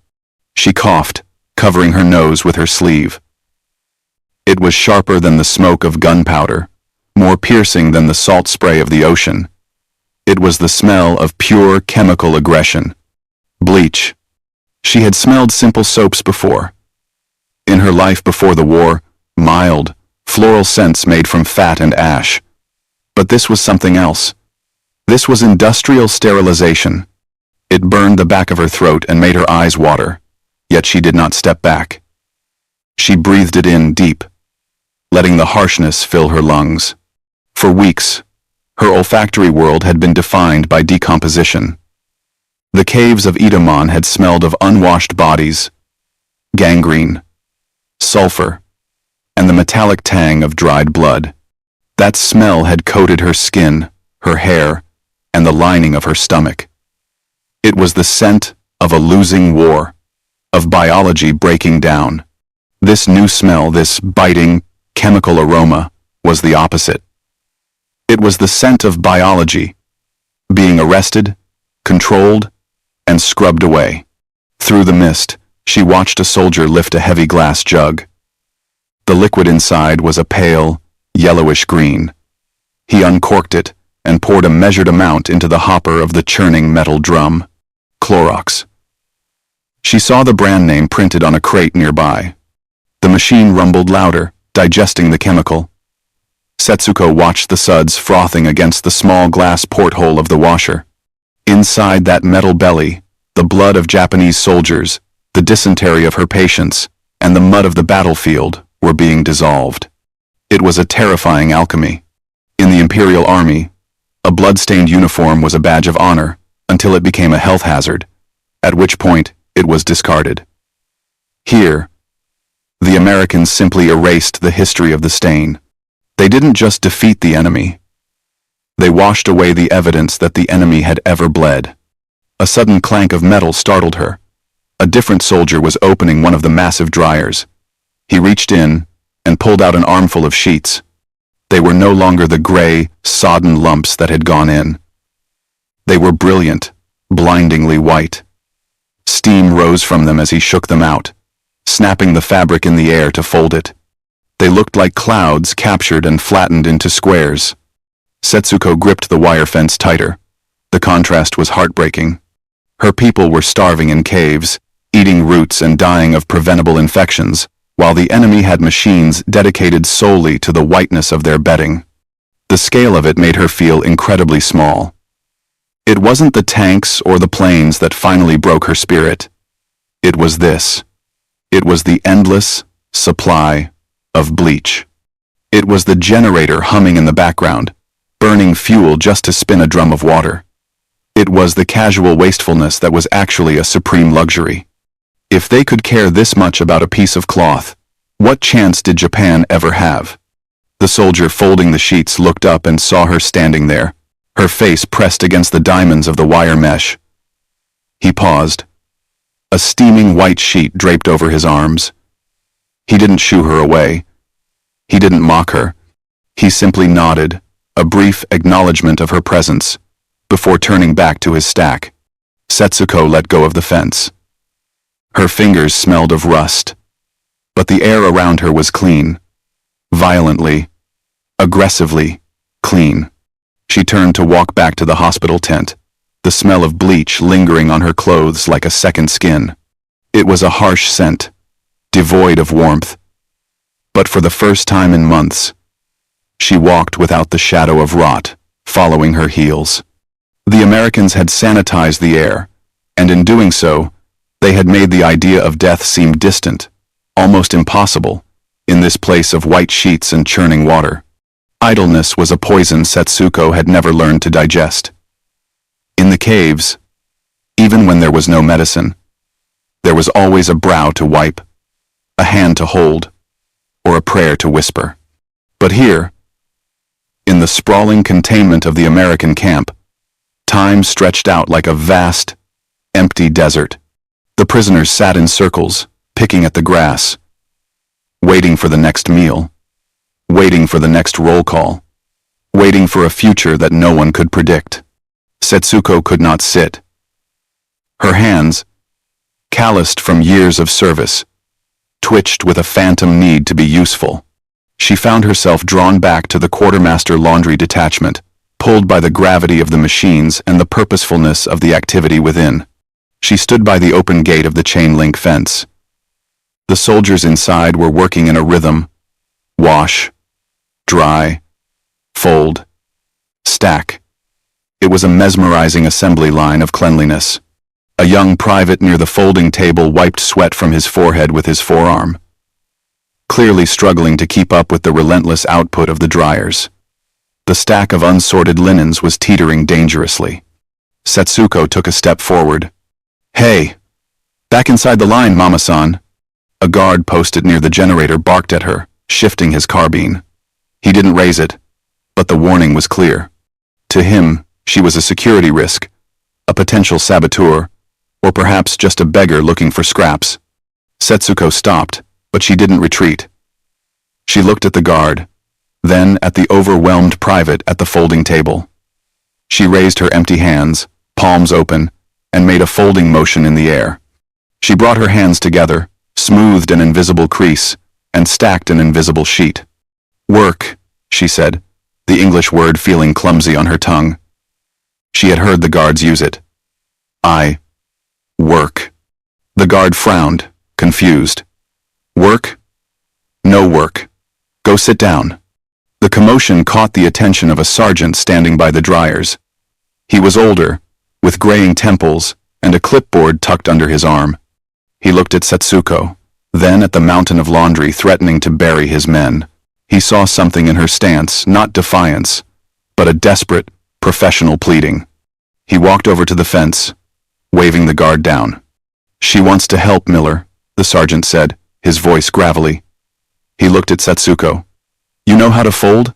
She coughed, covering her nose with her sleeve. It was sharper than the smoke of gunpowder, more piercing than the salt spray of the ocean. It was the smell of pure chemical aggression. Bleach. She had smelled simple soaps before. In her life before the war, mild, floral scents made from fat and ash. But this was something else. This was industrial sterilization. It burned the back of her throat and made her eyes water, yet she did not step back. She breathed it in deep, letting the harshness fill her lungs. For weeks, her olfactory world had been defined by decomposition. The caves of Itaman had smelled of unwashed bodies, gangrene, sulfur, and the metallic tang of dried blood. That smell had coated her skin, her hair, and the lining of her stomach. It was the scent of a losing war, of biology breaking down. This new smell, this biting, chemical aroma, was the opposite. It was the scent of biology, being arrested, controlled, and scrubbed away. Through the mist, she watched a soldier lift a heavy glass jug. The liquid inside was a pale, yellowish green. He uncorked it and poured a measured amount into the hopper of the churning metal drum. Clorox. She saw the brand name printed on a crate nearby. The machine rumbled louder, digesting the chemical. Setsuko watched the suds frothing against the small glass porthole of the washer. Inside that metal belly, the blood of Japanese soldiers, the dysentery of her patients, and the mud of the battlefield were being dissolved. It was a terrifying alchemy. In the Imperial Army, a blood-stained uniform was a badge of honor until it became a health hazard, at which point It was discarded. Here, the Americans simply erased the history of the stain. They didn't just defeat the enemy. They washed away the evidence that the enemy had ever bled. A sudden clank of metal startled her. A different soldier was opening one of the massive dryers. He reached in and pulled out an armful of sheets. They were no longer the gray, sodden lumps that had gone in. They were brilliant, blindingly white. Steam rose from them as he shook them out, snapping the fabric in the air to fold it. They looked like clouds captured and flattened into squares. Setsuko gripped the wire fence tighter. The contrast was heartbreaking. Her people were starving in caves, eating roots and dying of preventable infections, while the enemy had machines dedicated solely to the whiteness of their bedding. The scale of it made her feel incredibly small. It wasn't the tanks or the planes that finally broke her spirit. It was this. It was the endless supply of bleach. It was the generator humming in the background, burning fuel just to spin a drum of water. It was the casual wastefulness that was actually a supreme luxury. If they could care this much about a piece of cloth, what chance did Japan ever have? The soldier folding the sheets looked up and saw her standing there, her face pressed against the diamonds of the wire mesh. He paused. A steaming white sheet draped over his arms. He didn't shoo her away. He didn't mock her. He simply nodded, a brief acknowledgement of her presence, before turning back to his stack. Setsuko let go of the fence. Her fingers smelled of rust, but the air around her was clean. Violently, aggressively clean. She turned to walk back to the hospital tent, the smell of bleach lingering on her clothes like a second skin. It was a harsh scent, devoid of warmth. But for the first time in months, she walked without the shadow of rot following her heels. The Americans had sanitized the air, and in doing so, they had made the idea of death seem distant, almost impossible, in this place of white sheets and churning water. Idleness was a poison Setsuko had never learned to digest. In the caves, even when there was no medicine, there was always a brow to wipe, a hand to hold, or a prayer to whisper. But here, in the sprawling containment of the American camp, time stretched out like a vast, empty desert. The prisoners sat in circles, picking at the grass, waiting for the next meal, waiting for the next roll call, waiting for a future that no one could predict. Setsuko could not sit. Her hands, calloused from years of service, twitched with a phantom need to be useful. She found herself drawn back to the quartermaster laundry detachment, pulled by the gravity of the machines and the purposefulness of the activity within. She stood by the open gate of the chain-link fence. The soldiers inside were working in a rhythm. Wash, dry, fold, stack. It was a mesmerizing assembly line of cleanliness. A young private near the folding table wiped sweat from his forehead with his forearm, clearly struggling to keep up with the relentless output of the dryers. The stack of unsorted linens was teetering dangerously. Setsuko took a step forward. "Hey! Back inside the line, Mama-san!" A guard posted near the generator barked at her, shifting his carbine. He didn't raise it, but the warning was clear. To him, she was a security risk, a potential saboteur, or perhaps just a beggar looking for scraps. Setsuko stopped, but she didn't retreat. She looked at the guard, then at the overwhelmed private at the folding table. She raised her empty hands, palms open, and made a folding motion in the air. She brought her hands together, smoothed an invisible crease, and stacked an invisible sheet. "Work," she said, the English word feeling clumsy on her tongue. She had heard the guards use it. "I work." The guard frowned, confused. "Work? No work. Go sit down." The commotion caught the attention of a sergeant standing by the dryers. He was older, with graying temples and a clipboard tucked under his arm. He looked at Setsuko, then at the mountain of laundry threatening to bury his men. He saw something in her stance, not defiance, but a desperate, professional pleading. He walked over to the fence, waving the guard down. She wants to help, Miller, the sergeant said, his voice gravelly. He looked at Setsuko. You know how to fold?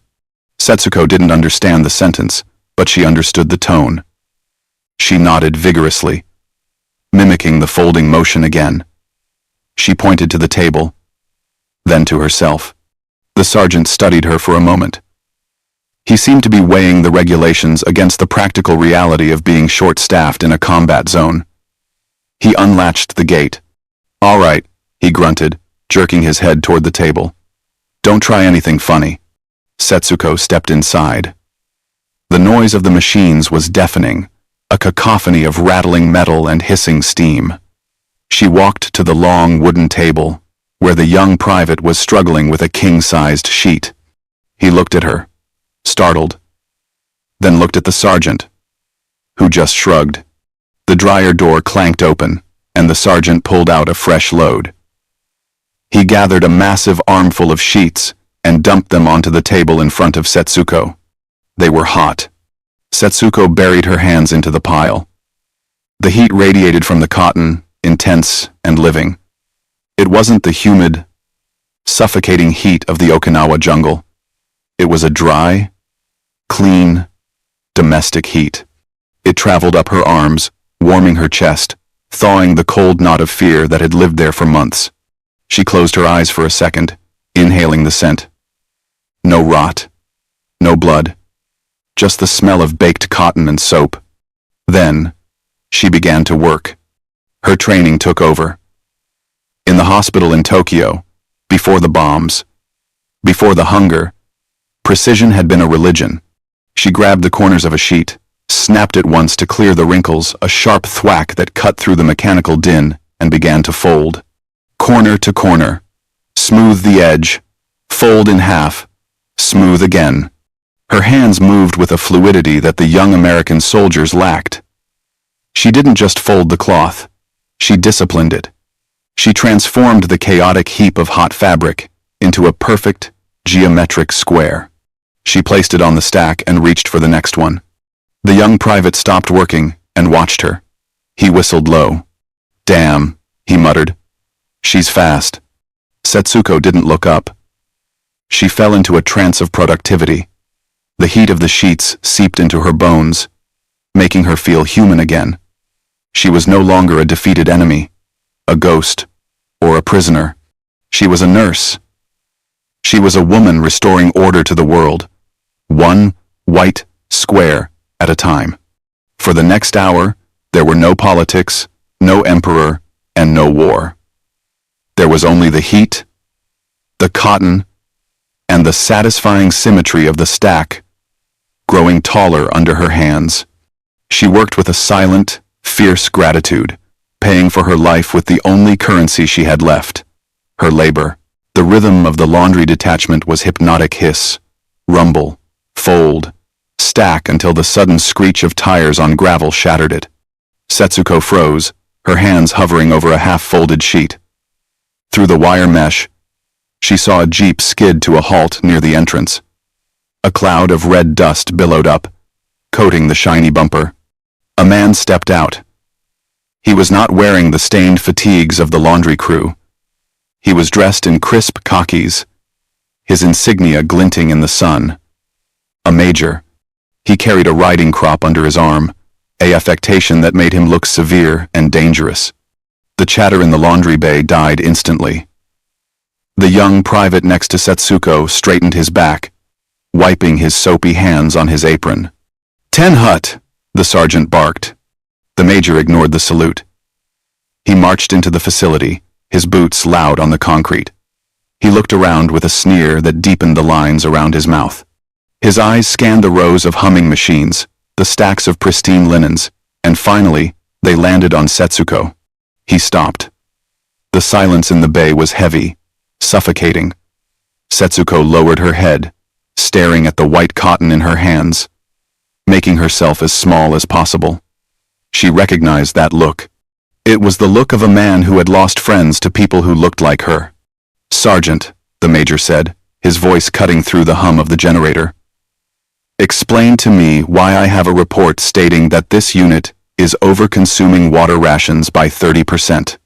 Setsuko didn't understand the sentence, but she understood the tone. She nodded vigorously, mimicking the folding motion again. She pointed to the table, then to herself. The sergeant studied her for a moment. He seemed to be weighing the regulations against the practical reality of being short-staffed in a combat zone. He unlatched the gate. All right, he grunted, jerking his head toward the table. Don't try anything funny. Setsuko stepped inside. The noise of the machines was deafening, a cacophony of rattling metal and hissing steam. She walked to the long wooden table, where the young private was struggling with a king-sized sheet. He looked at her, startled, then looked at the sergeant, who just shrugged. The dryer door clanked open, and the sergeant pulled out a fresh load. He gathered a massive armful of sheets and dumped them onto the table in front of Setsuko. They were hot. Setsuko buried her hands into the pile. The heat radiated from the cotton, intense and living. It wasn't the humid, suffocating heat of the Okinawa jungle. It was a dry, clean, domestic heat. It traveled up her arms, warming her chest, thawing the cold knot of fear that had lived there for months. She closed her eyes for a second, inhaling the scent. No rot, no blood, just the smell of baked cotton and soap. Then, she began to work. Her training took over. In the hospital in Tokyo, before the bombs, before the hunger, precision had been a religion. She grabbed the corners of a sheet, snapped it once to clear the wrinkles, a sharp thwack that cut through the mechanical din, and began to fold. Corner to corner, smooth the edge, fold in half, smooth again. Her hands moved with a fluidity that the young American soldiers lacked. She didn't just fold the cloth, she disciplined it. She transformed the chaotic heap of hot fabric into a perfect, geometric square. She placed it on the stack and reached for the next one. The young private stopped working and watched her. He whistled low. Damn, he muttered. She's fast. Setsuko didn't look up. She fell into a trance of productivity. The heat of the sheets seeped into her bones, making her feel human again. She was no longer a defeated enemy, a ghost, or a prisoner. She was a nurse. She was a woman restoring order to the world, one white square at a time. For the next hour, there were no politics, no emperor, and no war. There was only the heat, the cotton, and the satisfying symmetry of the stack, growing taller under her hands. She worked with a silent, fierce gratitude, paying for her life with the only currency she had left, her labor. The rhythm of the laundry detachment was hypnotic hiss, rumble, fold, stack until the sudden screech of tires on gravel shattered it. Setsuko froze, her hands hovering over a half-folded sheet. Through the wire mesh, she saw a jeep skid to a halt near the entrance. A cloud of red dust billowed up, coating the shiny bumper. A man stepped out. He was not wearing the stained fatigues of the laundry crew. He was dressed in crisp khakis, his insignia glinting in the sun. A major. He carried a riding crop under his arm, a affectation that made him look severe and dangerous. The chatter in the laundry bay died instantly. The young private next to Setsuko straightened his back, wiping his soapy hands on his apron. "Ten hut," the sergeant barked. The major ignored the salute. He marched into the facility, his boots loud on the concrete. He looked around with a sneer that deepened the lines around his mouth. His eyes scanned the rows of humming machines, the stacks of pristine linens, and finally, they landed on Setsuko. He stopped. The silence in the bay was heavy, suffocating. Setsuko lowered her head, staring at the white cotton in her hands, making herself as small as possible. She recognized that look. It was the look of a man who had lost friends to people who looked like her. "Sergeant," the major said, his voice cutting through the hum of the generator. "Explain to me why I have a report stating that this unit is over-consuming water rations by 30%.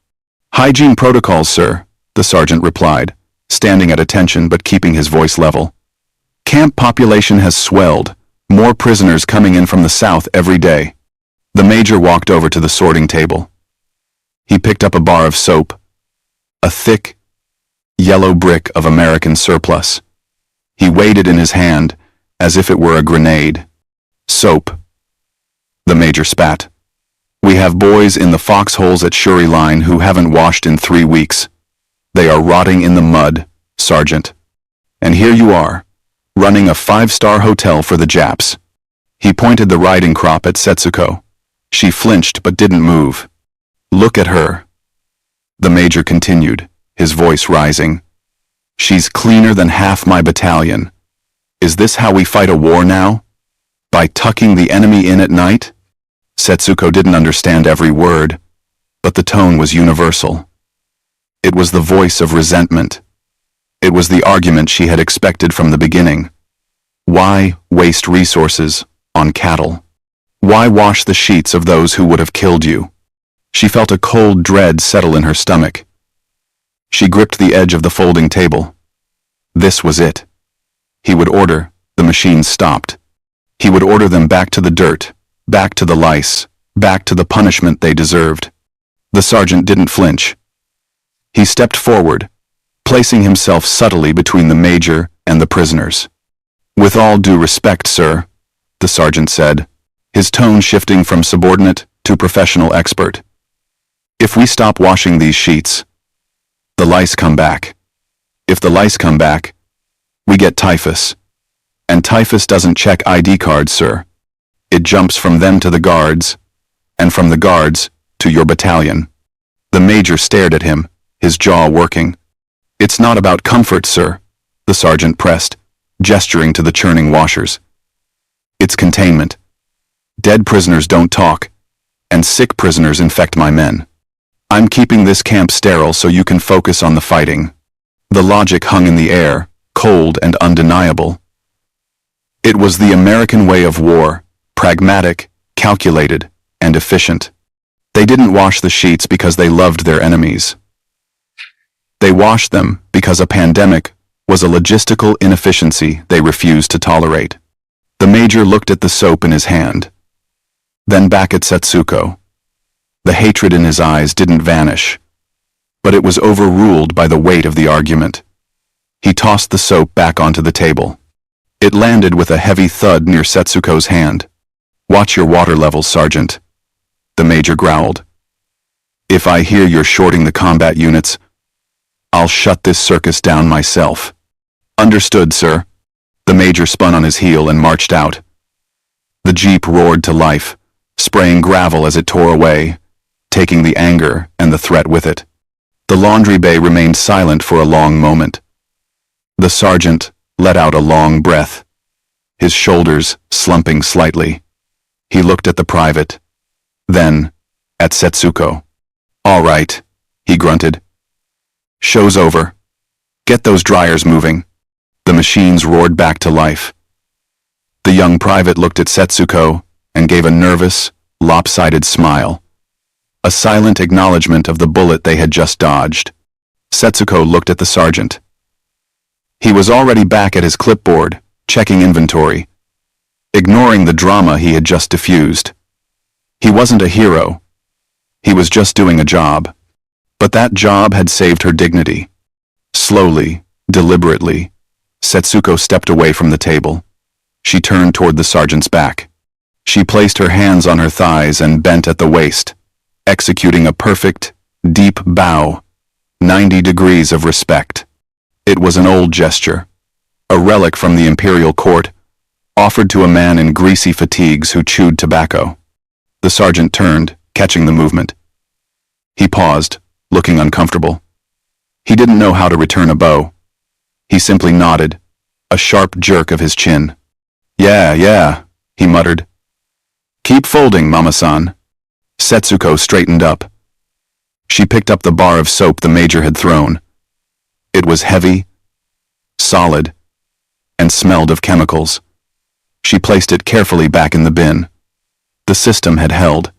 Hygiene protocols, sir, the sergeant replied, standing at attention but keeping his voice level. Camp population has swelled, more prisoners coming in from the south every day. The major walked over to the sorting table. He picked up a bar of soap, a thick, yellow brick of American surplus. He weighed it in his hand as if it were a grenade. Soap. The major spat. We have boys in the foxholes at Shuri Line who haven't washed in 3 weeks. They are rotting in the mud, Sergeant. And here you are, running a 5-star hotel for the Japs. He pointed the riding crop at Setsuko. She flinched but didn't move. Look at her. The major continued, his voice rising. She's cleaner than half my battalion. Is this how we fight a war now? By tucking the enemy in at night? Setsuko didn't understand every word, but the tone was universal. It was the voice of resentment. It was the argument she had expected from the beginning. Why waste resources on cattle? Why wash the sheets of those who would have killed you? She felt a cold dread settle in her stomach. She gripped the edge of the folding table. This was it. He would order, the machines stopped. He would order them back to the dirt, back to the lice, back to the punishment they deserved. The sergeant didn't flinch. He stepped forward, placing himself subtly between the major and the prisoners. With all due respect, sir, the sergeant said, his tone shifting from subordinate to professional expert. If we stop washing these sheets, the lice come back. If the lice come back, we get typhus. And typhus doesn't check ID cards, sir. It jumps from them to the guards, and from the guards to your battalion. The major stared at him, his jaw working. It's not about comfort, sir, the sergeant pressed, gesturing to the churning washers. It's containment. Dead prisoners don't talk, and sick prisoners infect my men. I'm keeping this camp sterile so you can focus on the fighting. The logic hung in the air, cold and undeniable. It was the American way of war, pragmatic, calculated, and efficient. They didn't wash the sheets because they loved their enemies. They washed them because a pandemic was a logistical inefficiency they refused to tolerate. The major looked at the soap in his hand, then back at Setsuko. The hatred in his eyes didn't vanish, but it was overruled by the weight of the argument. He tossed the soap back onto the table. It landed with a heavy thud near Setsuko's hand. Watch your water levels, Sergeant, the major growled. If I hear you're shorting the combat units, I'll shut this circus down myself. Understood, sir. The major spun on his heel and marched out. The jeep roared to life, spraying gravel as it tore away, taking the anger and the threat with it. The laundry bay remained silent for a long moment. The sergeant let out a long breath, his shoulders slumping slightly. He looked at the private, then at Setsuko. All right, he grunted. Show's over. Get those dryers moving. The machines roared back to life. The young private looked at Setsuko and gave a nervous, lopsided smile. A silent acknowledgement of the bullet they had just dodged. Setsuko looked at the sergeant. He was already back at his clipboard, checking inventory, ignoring the drama he had just diffused. He wasn't a hero. He was just doing a job. But that job had saved her dignity. Slowly, deliberately, Setsuko stepped away from the table. She turned toward the sergeant's back. She placed her hands on her thighs and bent at the waist, executing a perfect, deep bow, 90 degrees of respect. It was an old gesture, a relic from the imperial court, offered to a man in greasy fatigues who chewed tobacco. The sergeant turned, catching the movement. He paused, looking uncomfortable. He didn't know how to return a bow. He simply nodded, a sharp jerk of his chin. Yeah, he muttered. Keep folding, Mama-san. Setsuko straightened up. She picked up the bar of soap the major had thrown. It was heavy, solid, and smelled of chemicals. She placed it carefully back in the bin. The system had held.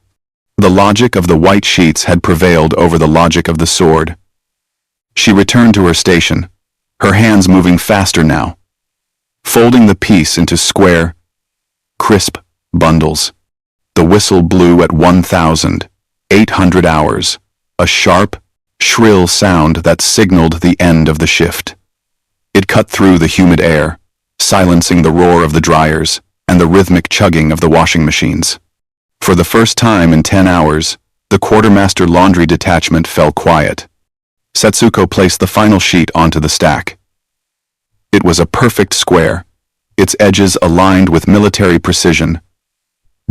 The logic of the white sheets had prevailed over the logic of the sword. She returned to her station, her hands moving faster now, folding the piece into square, crisp bundles. The whistle blew at 1,800 hours, a sharp, shrill sound that signaled the end of the shift. It cut through the humid air, silencing the roar of the dryers and the rhythmic chugging of the washing machines. For the first time in 10 hours, the quartermaster laundry detachment fell quiet. Setsuko placed the final sheet onto the stack. It was a perfect square, its edges aligned with military precision,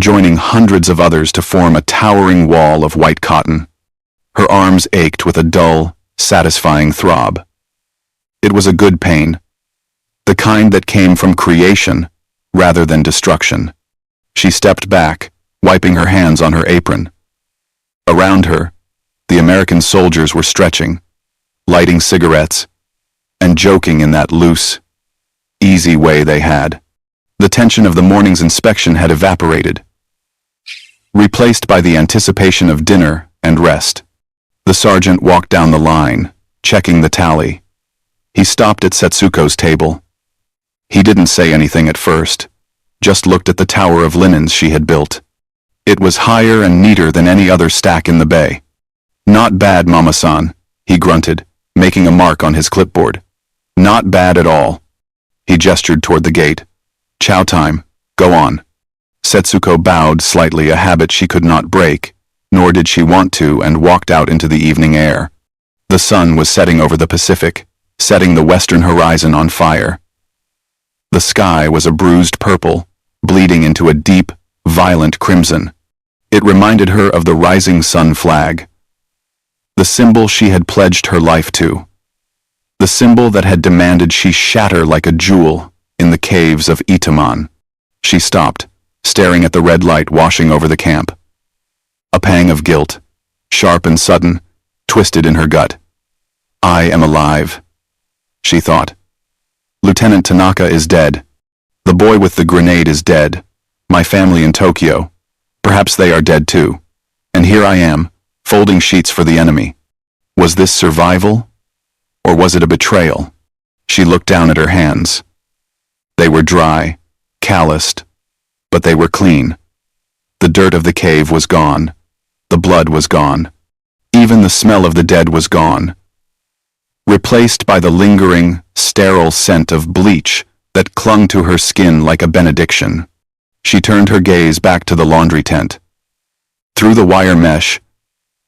joining hundreds of others to form a towering wall of white cotton. Her arms ached with a dull, satisfying throb. It was a good pain, the kind that came from creation rather than destruction. She stepped back, wiping her hands on her apron. Around her, the American soldiers were stretching, lighting cigarettes, and joking in that loose, easy way they had. The tension of the morning's inspection had evaporated, replaced by the anticipation of dinner and rest. The sergeant walked down the line, checking the tally. He stopped at Setsuko's table. He didn't say anything at first, just looked at the tower of linens she had built. It was higher and neater than any other stack in the bay. "Not bad, Mama-san," he grunted, making a mark on his clipboard. "Not bad at all." He gestured toward the gate. "Chow time, go on." Setsuko bowed slightly, a habit she could not break, nor did she want to, and walked out into the evening air. The sun was setting over the Pacific, setting the western horizon on fire. The sky was a bruised purple, bleeding into a deep, violent crimson. It reminded her of the rising sun flag, the symbol she had pledged her life to, the symbol that had demanded she shatter like a jewel in the caves of Itaman. She stopped, staring at the red light washing over the camp. A pang of guilt, sharp and sudden, twisted in her gut. "I am alive," she thought. "Lieutenant Tanaka is dead. The boy with the grenade is dead. My family in Tokyo, perhaps they are dead too. And here I am, folding sheets for the enemy. Was this survival? Or was it a betrayal?" She looked down at her hands. They were dry, calloused, but they were clean. The dirt of the cave was gone. The blood was gone. Even the smell of the dead was gone, replaced by the lingering, sterile scent of bleach that clung to her skin like a benediction. She turned her gaze back to the laundry tent. Through the wire mesh,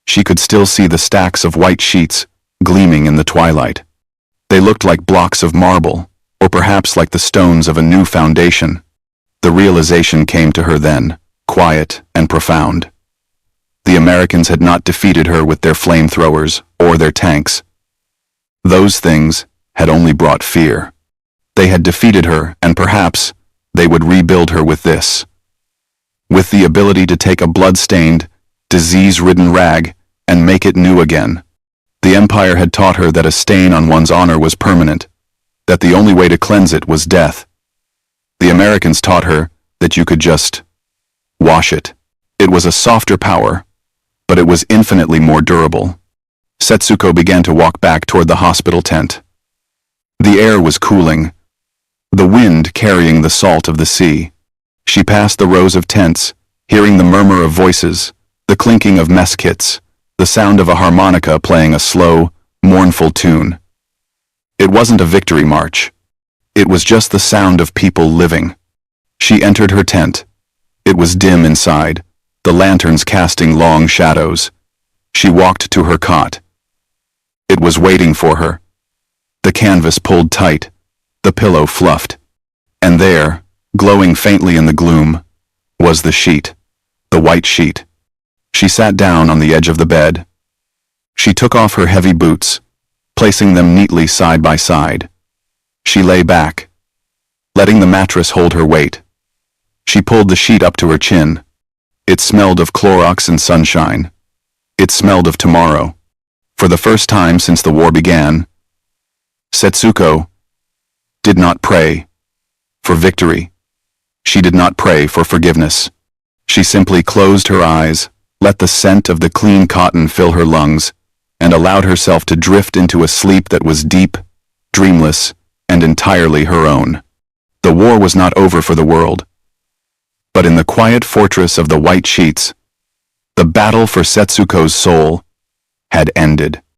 she could still see the stacks of white sheets gleaming in the twilight. They looked like blocks of marble, or perhaps like the stones of a new foundation. The realization came to her then, quiet and profound. The Americans had not defeated her with their flamethrowers or their tanks. Those things had only brought fear. They had defeated her, and perhaps they would rebuild her with this. With the ability to take a blood-stained, disease-ridden rag and make it new again. The Empire had taught her that a stain on one's honor was permanent, that the only way to cleanse it was death. The Americans taught her that you could just wash it. It was a softer power, but it was infinitely more durable. Setsuko began to walk back toward the hospital tent. The air was cooling, the wind carrying the salt of the sea. She passed the rows of tents, hearing the murmur of voices, the clinking of mess kits, the sound of a harmonica playing a slow, mournful tune. It wasn't a victory march. It was just the sound of people living. She entered her tent. It was dim inside, the lanterns casting long shadows. She walked to her cot. It was waiting for her. The canvas pulled tight, the pillow fluffed. And there, glowing faintly in the gloom, was the sheet, the white sheet. She sat down on the edge of the bed. She took off her heavy boots, placing them neatly side by side. She lay back, letting the mattress hold her weight. She pulled the sheet up to her chin. It smelled of Clorox and sunshine. It smelled of tomorrow. For the first time since the war began, Setsuko did not pray for victory. She did not pray for forgiveness. She simply closed her eyes, let the scent of the clean cotton fill her lungs, and allowed herself to drift into a sleep that was deep, dreamless, and entirely her own. The war was not over for the world. But in the quiet fortress of the white sheets, the battle for Setsuko's soul had ended.